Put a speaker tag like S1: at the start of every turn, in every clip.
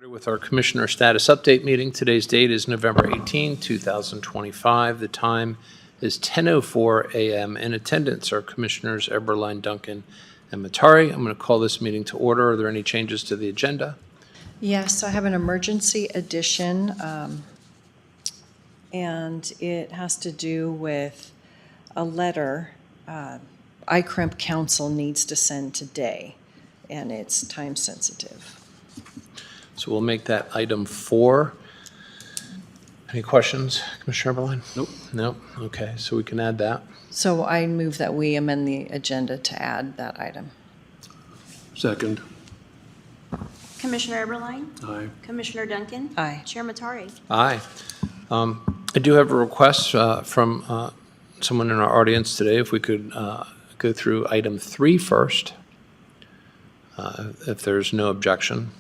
S1: With our Commissioner Status Update meeting. Today's date is November 18, 2025. The time is 10:04 a.m. In attendance are Commissioners Eberlein, Duncan, and Matari. I'm going to call this meeting to order. Are there any changes to the agenda?
S2: Yes, I have an emergency addition, and it has to do with a letter ICREMP Council needs to send today, and it's time sensitive.
S1: So we'll make that item 4. Any questions, Commissioner Eberlein?
S3: Nope.
S1: Nope. Okay, so we can add that.
S2: So I move that we amend the agenda to add that item.
S3: Second.
S4: Commissioner Eberlein?
S3: Aye.
S4: Commissioner Duncan?
S2: Aye.
S4: Chair Matari?
S1: Aye. I do have a request from someone in our audience today. If we could go through item 3 first, if there's no objection.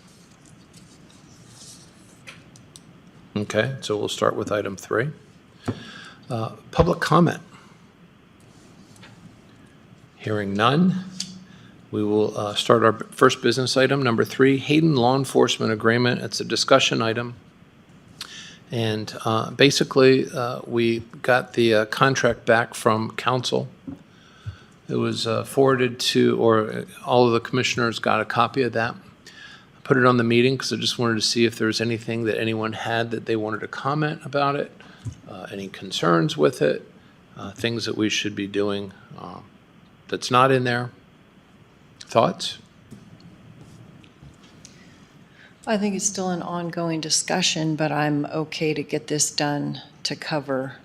S1: Okay, so we'll start with item 3. Public comment. Hearing none, we will start our first business item, number 3, Hayden Law Enforcement Agreement. It's a discussion item. And basically, we got the contract back from council. It was forwarded to, or all of the commissioners got a copy of that. Put it on the meeting because I just wanted to see if there was anything that anyone had that they wanted to comment about it, any concerns with it, things that we should be doing that's not in there. Thoughts?
S2: I think it's still an ongoing discussion, but I'm okay to get this done to cover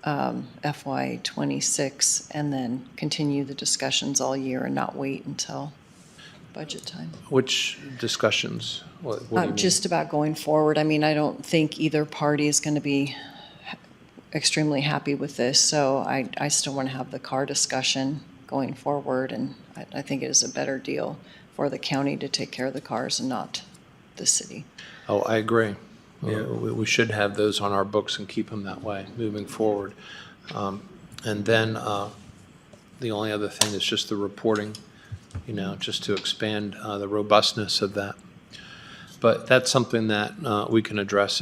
S2: FY26 and then continue the discussions all year and not wait until budget time.
S1: Which discussions? What do you mean?
S2: Just about going forward. I mean, I don't think either party is going to be extremely happy with this, so I still want to have the car discussion going forward, and I think it is a better deal for the county to take care of the cars and not the city.
S1: Oh, I agree.
S3: Yeah.
S1: We should have those on our books and keep them that way moving forward. And then the only other thing is just the reporting, just to expand the robustness of that. But that's something that we can address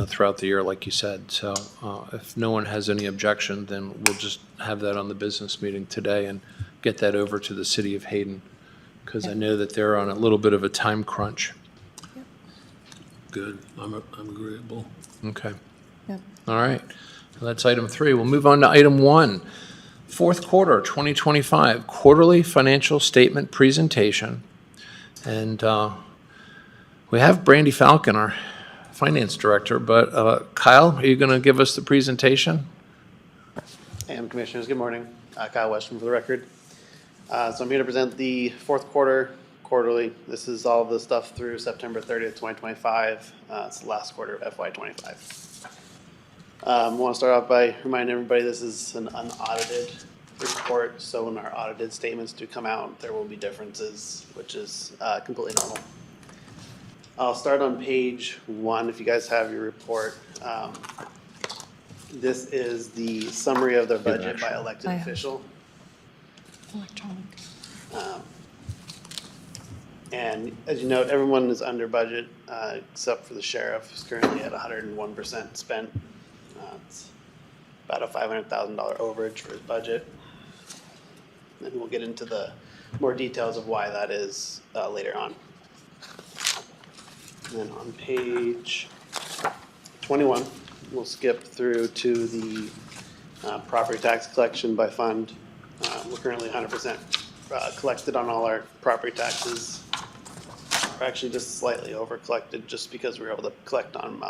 S1: throughout the year, like you said. So if no one has any objection, then we'll just have that on the business meeting today and get that over to the city of Hayden, because I know that they're on a little bit of a time crunch.
S3: Good. I'm agreeable.
S1: Okay.
S2: Yep.
S1: All right. So that's item 3. We'll move on to item 1. Fourth quarter 2025 quarterly financial statement presentation. And we have Brandy Falcon, our finance director, but Kyle, are you going to give us the presentation?
S5: Hey, Commissioners. Good morning. Kyle Westrom for the record. So I'm here to present the fourth quarter quarterly. This is all the stuff through September 30th, 2025. It's the last quarter of FY25. I want to start off by reminding everybody this is an unaudited report, so when our audited statements do come out, there will be differences, which is completely normal. I'll start on page 1 if you guys have your report. This is the summary of their budget by elected official.
S2: Electronic.
S5: And as you note, everyone is under budget except for the sheriff, who's currently at 101% spent. It's about a $500,000 overage for his budget. And we'll get into the more details of why that is later on. And then on page 21, we'll skip through to the property tax collection by fund. We're currently 100% collected on all our property taxes. We're actually just slightly over collected just because we were able to collect on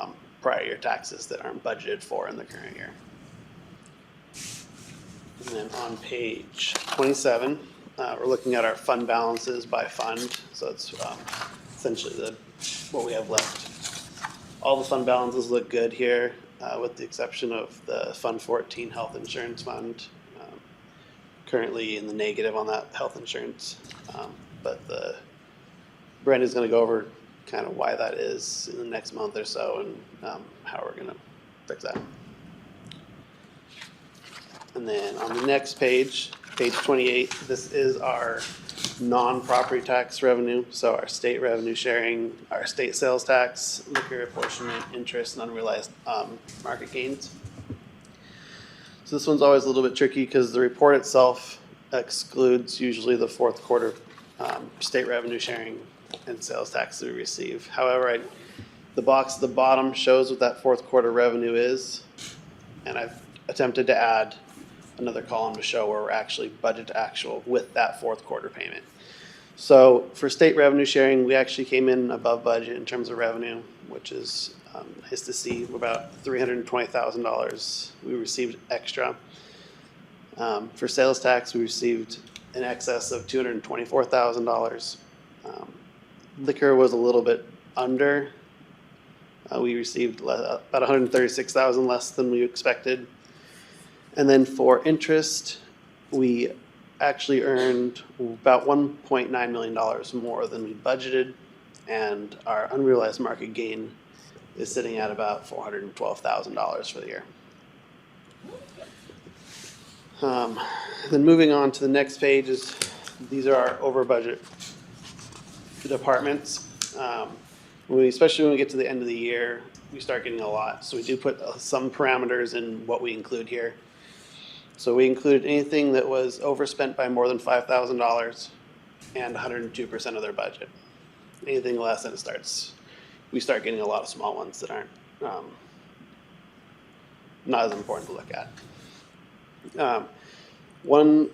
S5: prior year taxes that aren't budgeted for in the current year. And then on page 27, we're looking at our fund balances by fund. So it's essentially what we have left. All the fund balances look good here, with the exception of the Fund 14 Health Insurance Fund. Currently in the negative on that health insurance, but Brenda's going to go over kind of why that is in the next month or so and how we're going to fix that. And then on the next page, page 28, this is our non-property tax revenue, so our state revenue sharing, our state sales tax, liquor apportionment, interest, and unrealized market gains. So this one's always a little bit tricky because the report itself excludes usually the fourth quarter state revenue sharing and sales tax that we receive. However, the box at the bottom shows what that fourth quarter revenue is, and I've attempted to add another column to show where we're actually budget to actual with that fourth quarter payment. So for state revenue sharing, we actually came in above budget in terms of revenue, which is nice to see. About $320,000 we received extra. For sales tax, we received in excess of $224,000. Liquor was a little bit under. We received about $136,000 less than we expected. And then for interest, we actually earned about $1.9 million more than we budgeted, and our unrealized market gain is sitting at about $412,000 for the year. Then moving on to the next page is, these are our over budget departments. Especially when we get to the end of the year, we start getting a lot. So we do put some parameters in what we include here. So we included anything that was overspent by more than $5,000 and 102% of their budget. Anything less than we start getting a lot of small ones that aren't not as important to look at. One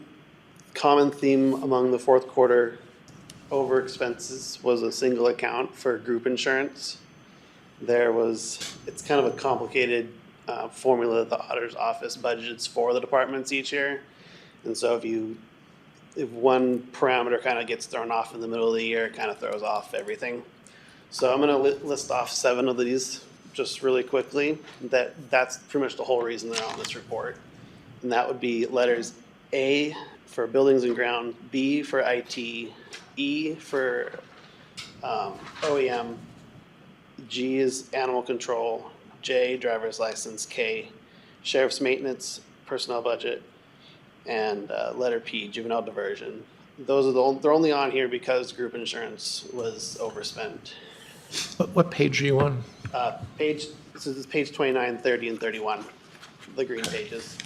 S5: common theme among the fourth quarter over expenses was a single account for group insurance. It's kind of a complicated formula that the auditor's office budgets for the departments each year. And so if one parameter kind of gets thrown off in the middle of the year, it kind of throws off everything. So I'm going to list off 7 of these just really quickly. That's pretty much the whole reason they're on this report. And that would be letters A for buildings and ground, B for IT, E for OEM, G is animal control, J, driver's license, K, sheriff's maintenance, personnel budget, and letter P, juvenile diversion. Those are they're only on here because group insurance was overspent.
S1: What page are you on?
S5: This is page 29, 30, and 31, the green pages.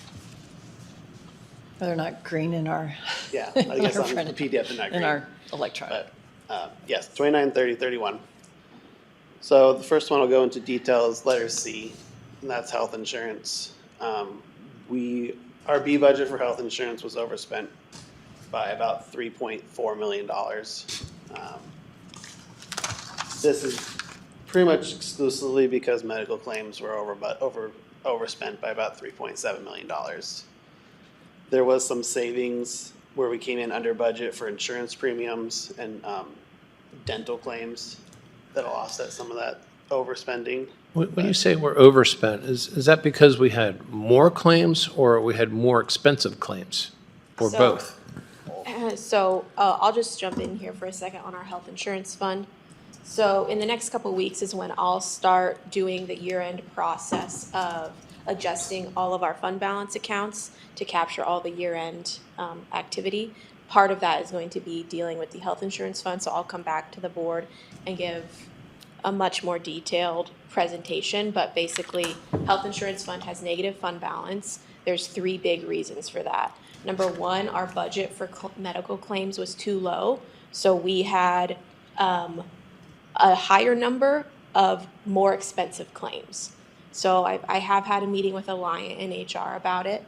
S2: They're not green in our,
S5: Yeah, I guess
S2: our
S5: on the
S2: printed-
S5: PDF they're not
S2: in
S5: green.
S2: our electronic.
S5: But yes, 29, 30, 31. So the first one I'll go into details, letter C, and that's health insurance. Our B budget for health insurance was overspent by about $3.4 million. This is pretty much exclusively because medical claims were overspent by about $3.7 million. There was some savings where we came in under budget for insurance premiums and dental claims that'll offset some of that overspending.
S1: When you say we're overspent, is that because we had more claims or we had more expensive claims? Or
S6: So-
S1: both?
S6: So I'll just jump in here for a second on our health insurance fund. So in the next couple of weeks is when I'll start doing the year-end process of adjusting all of our fund balance accounts to capture all the year-end activity. Part of that is going to be dealing with the health insurance fund, so I'll come back to the board and give a much more detailed presentation. But basically, health insurance fund has negative fund balance. There's 3 big reasons for that. Number 1, our budget for medical claims was too low, so we had a higher number of more expensive claims. So I have had a meeting with Alliant and HR about it,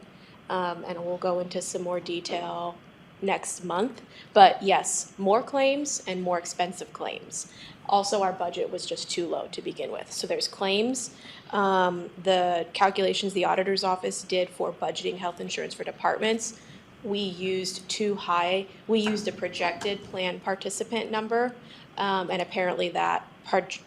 S6: and we'll go into some more detail next month. But yes, more claims and more expensive claims. Also, our budget was just too low to begin with. So there's claims. The calculations the auditor's office did for budgeting health insurance for departments, we used too high. We used a projected plan participant number, and apparently that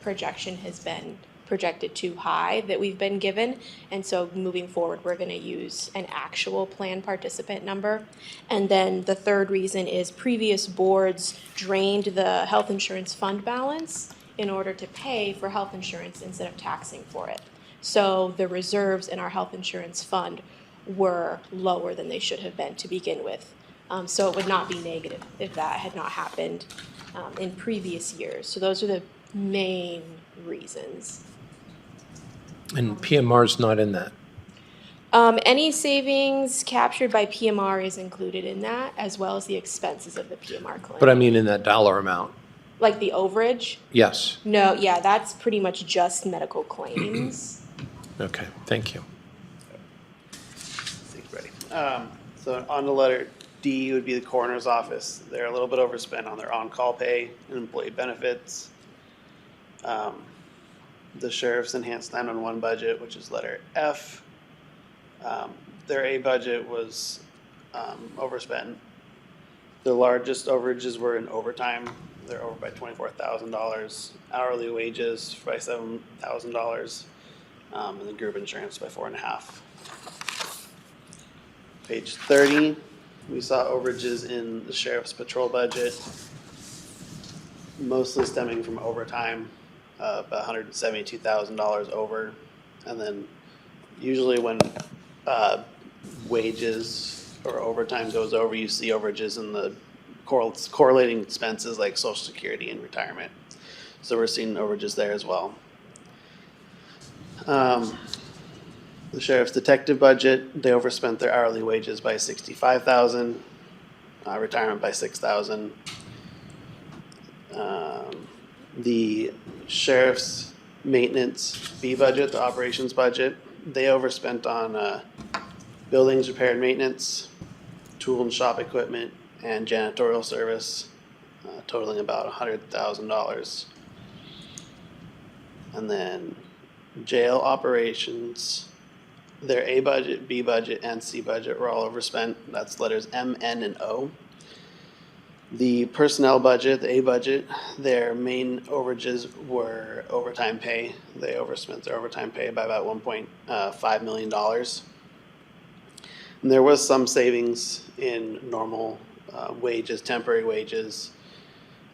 S6: projection has been projected too high that we've been given. And so moving forward, we're going to use an actual plan participant number. And then the third reason is previous boards drained the health insurance fund balance in order to pay for health insurance instead of taxing for it. So the reserves in our health insurance fund were lower than they should have been to begin with. So it would not be negative if that had not happened in previous years. So those are the main reasons.
S1: And PMR is not in that.
S6: Any savings captured by PMR is included in that, as well as the expenses of the PMR claim.
S1: But I mean in that dollar amount.
S6: Like the overage?
S1: Yes.
S6: No, yeah, that's pretty much just medical claims.
S1: Okay, thank you.
S5: Thanks, Brady. So on to letter D would be the coroner's office. They're a little bit overspent on their on-call pay and employee benefits. The sheriff's enhanced 911 budget, which is letter F. Their A budget was overspent. The largest overages were in overtime. They're over by $24,000. Hourly wages by $7,000. And then group insurance by 4.5. Page 30, we saw overages in the sheriff's patrol budget, mostly stemming from overtime, about $172,000 over. And then usually when wages or overtime goes over, you see overages in the correlating expenses like Social Security and retirement. So we're seeing overages there as well. The sheriff's detective budget, they overspent their hourly wages by $65,000, retirement by $6,000. The sheriff's maintenance B budget, the operations budget, they overspent on buildings repair and maintenance, tool and shop equipment, and janitorial service, totaling about $100,000. And then jail operations, their A budget, B budget, and C budget were all overspent. That's letters M, N, and O. The personnel budget, the A budget, their main overages were overtime pay. They overspent their overtime pay by about $1.5 million. And there was some savings in normal wages, temporary wages,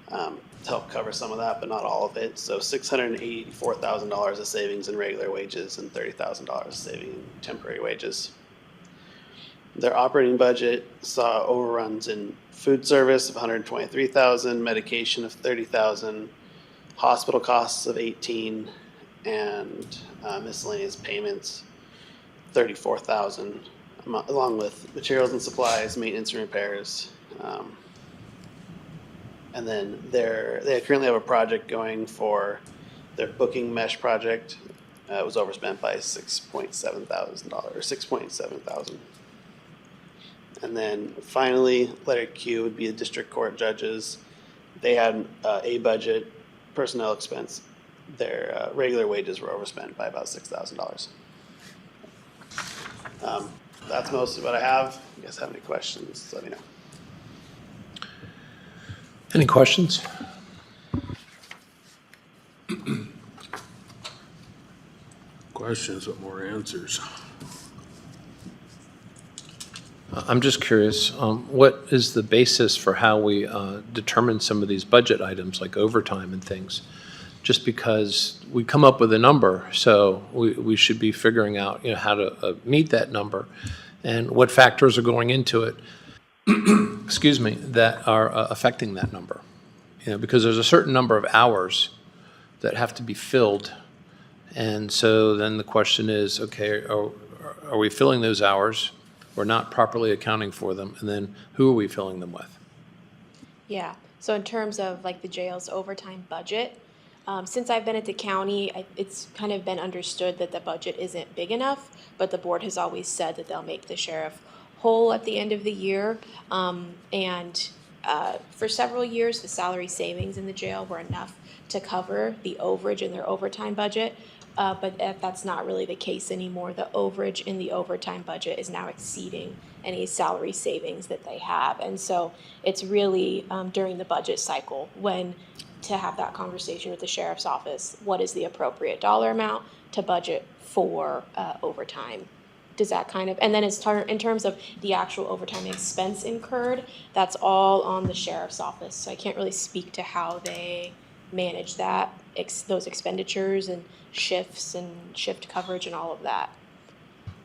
S5: to help cover some of that, but not all of it. So $684,000 of savings in regular wages and $30,000 saving in temporary wages. Their operating budget saw overruns in food service of $123,000, medication of $30,000, hospital costs of $18,000, and miscellaneous payments $34,000, along with materials and supplies, maintenance and repairs. And then they currently have a project going for their booking mesh project. It was overspent by $6.7,000. And then finally, letter Q would be the district court judges. They had a budget personnel expense. Their regular wages were overspent by about $6,000. That's mostly what I have. If you guys have any questions, let me know.
S1: Any questions?
S3: Questions, but more answers.
S1: I'm just curious, what is the basis for how we determine some of these budget items like overtime and things? Just because we come up with a number, so we should be figuring out, how to meet that number and what factors are going into it, excuse me, that are affecting that number. Because there's a certain number of hours that have to be filled. And so then the question is, okay, are we filling those hours? We're not properly accounting for them, and then who are we filling them with?
S6: Yeah, so in terms of like the jail's overtime budget, since I've been at the county, it's kind of been understood that the budget isn't big enough, but the board has always said that they'll make the sheriff whole at the end of the year. For several years, the salary savings in the jail were enough to cover the overage in their overtime budget. But that's not really the case anymore. The overage in the overtime budget is now exceeding any salary savings that they have. And so it's really during the budget cycle when to have that conversation with the sheriff's office, what is the appropriate dollar amount to budget for overtime? Does that kind of, and then in terms of the actual overtime expense incurred, that's all on the sheriff's office. So I can't really speak to how they manage that, those expenditures and shifts and shift coverage and all of that.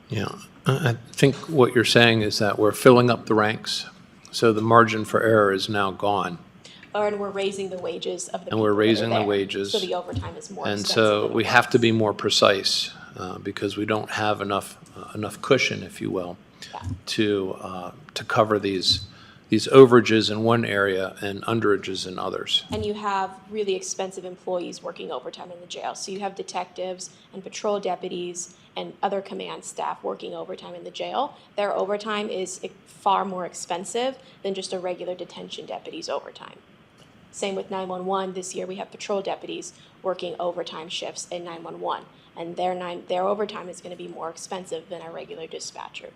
S1: Yeah, I think what you're saying is that we're filling up the ranks. So the margin for error is now gone.
S6: And we're raising the wages of the
S1: And
S6: people
S1: we're
S6: that are
S1: raising the
S6: there.
S1: wages.
S6: So the overtime is more
S1: And
S6: expensive
S1: so
S6: than it
S1: we have to
S6: was.
S1: be more precise because we don't have enough cushion, if you will, to cover these overages in one area and underages in others.
S6: And you have really expensive employees working overtime in the jail. So you have detectives and patrol deputies and other command staff working overtime in the jail. Their overtime is far more expensive than just a regular detention deputy's overtime. Same with 911. This year we have patrol deputies working overtime shifts in 911. And their overtime is going to be more expensive than a regular dispatcher.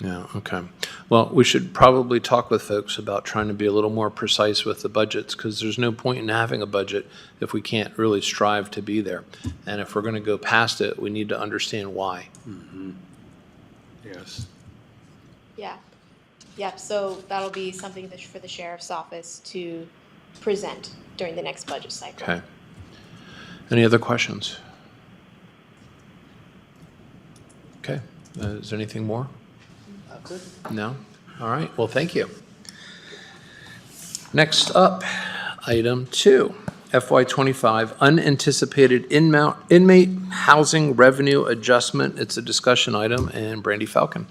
S1: Yeah, okay. Well, we should probably talk with folks about trying to be a little more precise with the budgets, because there's no point in having a budget if we can't really strive to be there. And if we're going to go past it, we need to understand why.
S3: Yes.
S6: Yeah. Yep. So that'll be something for the sheriff's office to present during the next budget cycle.
S1: Okay. Any other questions? Okay. Is there anything more?
S5: Good.
S1: No? All right. Well, thank you. Next up, item 2, FY25 unanticipated inmate housing revenue adjustment. It's a discussion item, and Brandy Falcon.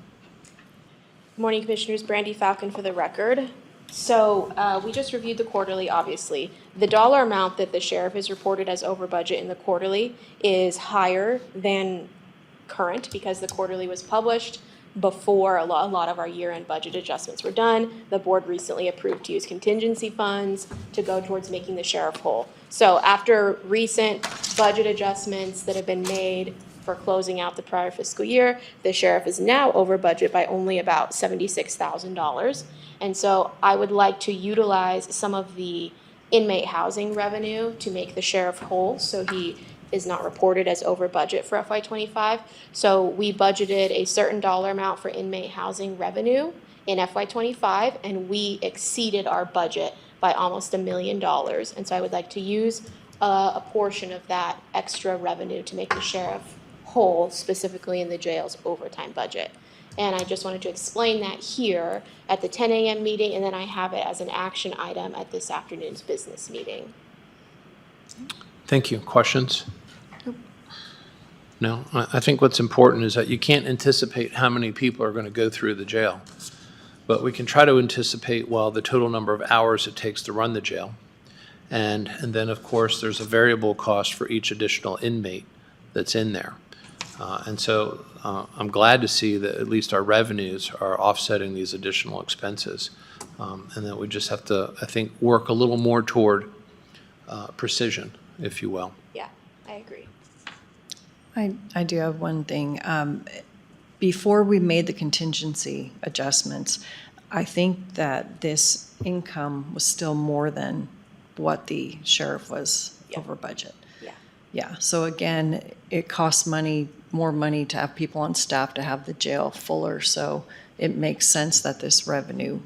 S6: Good morning, Commissioners. Brandy Falcon for the record. So we just reviewed the quarterly, obviously. The dollar amount that the sheriff has reported as over budget in the quarterly is higher than current because the quarterly was published before a lot of our year-end budget adjustments were done. The board recently approved to use contingency funds to go towards making the sheriff whole. So after recent budget adjustments that have been made for closing out the prior fiscal year, the sheriff is now over budget by only about $76,000. And so I would like to utilize some of the inmate housing revenue to make the sheriff whole, so he is not reported as over budget for FY25. So we budgeted a certain dollar amount for inmate housing revenue in FY25, and we exceeded our budget by almost $1 million. And so I would like to use a portion of that extra revenue to make the sheriff whole, specifically in the jail's overtime budget. And I just wanted to explain that here at the 10 a.m. meeting, and then I have it as an action item at this afternoon's business meeting.
S1: Thank you. Questions? No? I think what's important is that you can't anticipate how many people are going to go through the jail. But we can try to anticipate, well, the total number of hours it takes to run the jail. And then, of course, there's a variable cost for each additional inmate that's in there. And so I'm glad to see that at least our revenues are offsetting these additional expenses. And that we just have to, I think, work a little more toward precision, if you will.
S6: Yeah, I agree.
S2: I do have one thing. Before we made the contingency adjustments, I think that this income was still more than what the sheriff was
S6: Yeah.
S2: over budget.
S6: Yeah.
S2: Yeah, so again, it costs more money to have people on staff to have the jail fuller, so it makes sense that this revenue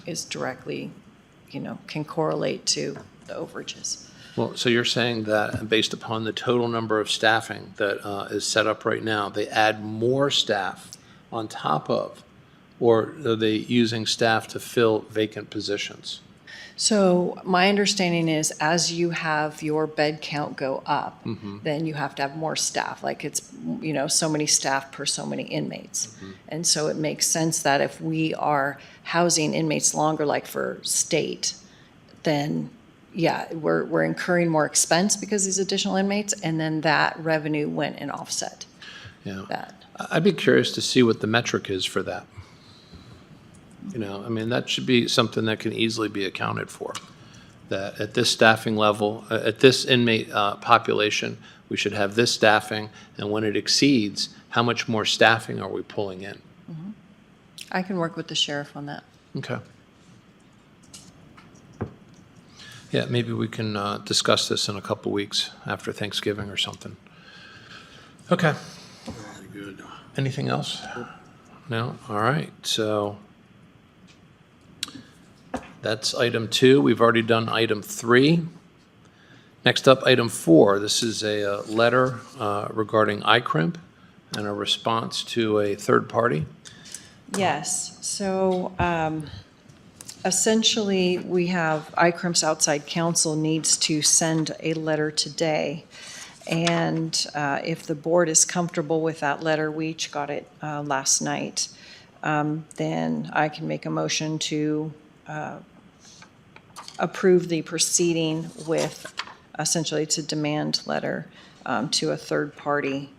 S2: is directly, can correlate to the overages.
S1: Well, so you're saying that based upon the total number of staffing that is set up right now, they add more staff on top of, or are they using staff to fill vacant positions?
S2: So my understanding is as you have your bed count go up, then you have to have more staff, like it's, so many staff per so many inmates. And so it makes sense that if we are housing inmates longer, like for state, then yeah, we're incurring more expense because these additional inmates, and then that revenue went and offset
S1: Yeah.
S2: that.
S1: I'd be curious to see what the metric is for that. That should be something that can easily be accounted for. That at this staffing level, at this inmate population, we should have this staffing, and when it exceeds, how much more staffing are we pulling in?
S2: I can work with the sheriff on that.
S1: Okay. Yeah, maybe we can discuss this in a couple weeks after Thanksgiving or something. Okay.
S3: Very good.
S1: Anything else? No? All right. So that's item 2. We've already done item 3. Next up, item 4. This is a letter regarding iCrimp and a response to a third party.
S2: Yes, so Essentially, we have, ICRIM's outside counsel needs to send a letter today. And if the board is comfortable with that letter, we each got it last night, then I can make a motion to approve the proceeding with, essentially, it's a demand letter to a third party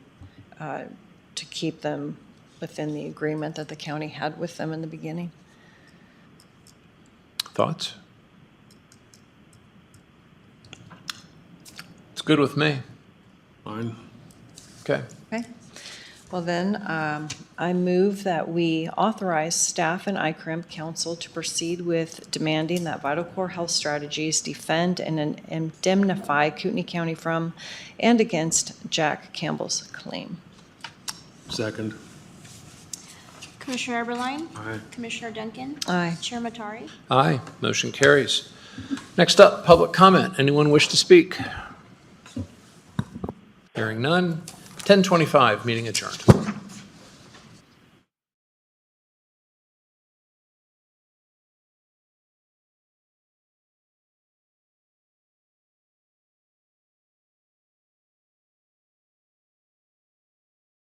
S2: to keep them within the agreement that the county had with them in the beginning.
S1: Thoughts? It's good with me.
S3: Fine.
S1: Okay.
S2: Okay. Well then, I move that we authorize staff and ICRIM counsel to proceed with demanding that Vital Core Health Strategies defend and indemnify Kootenai County from and against Jack Campbell's claim.
S3: Second.
S4: Commissioner Eberline?
S3: Aye.
S4: Commissioner Duncan?
S2: Aye.
S4: Chair Matari?
S1: Aye, motion carries. Next up, public comment. Anyone wish to speak? Hearing none. 10:25, meeting adjourned.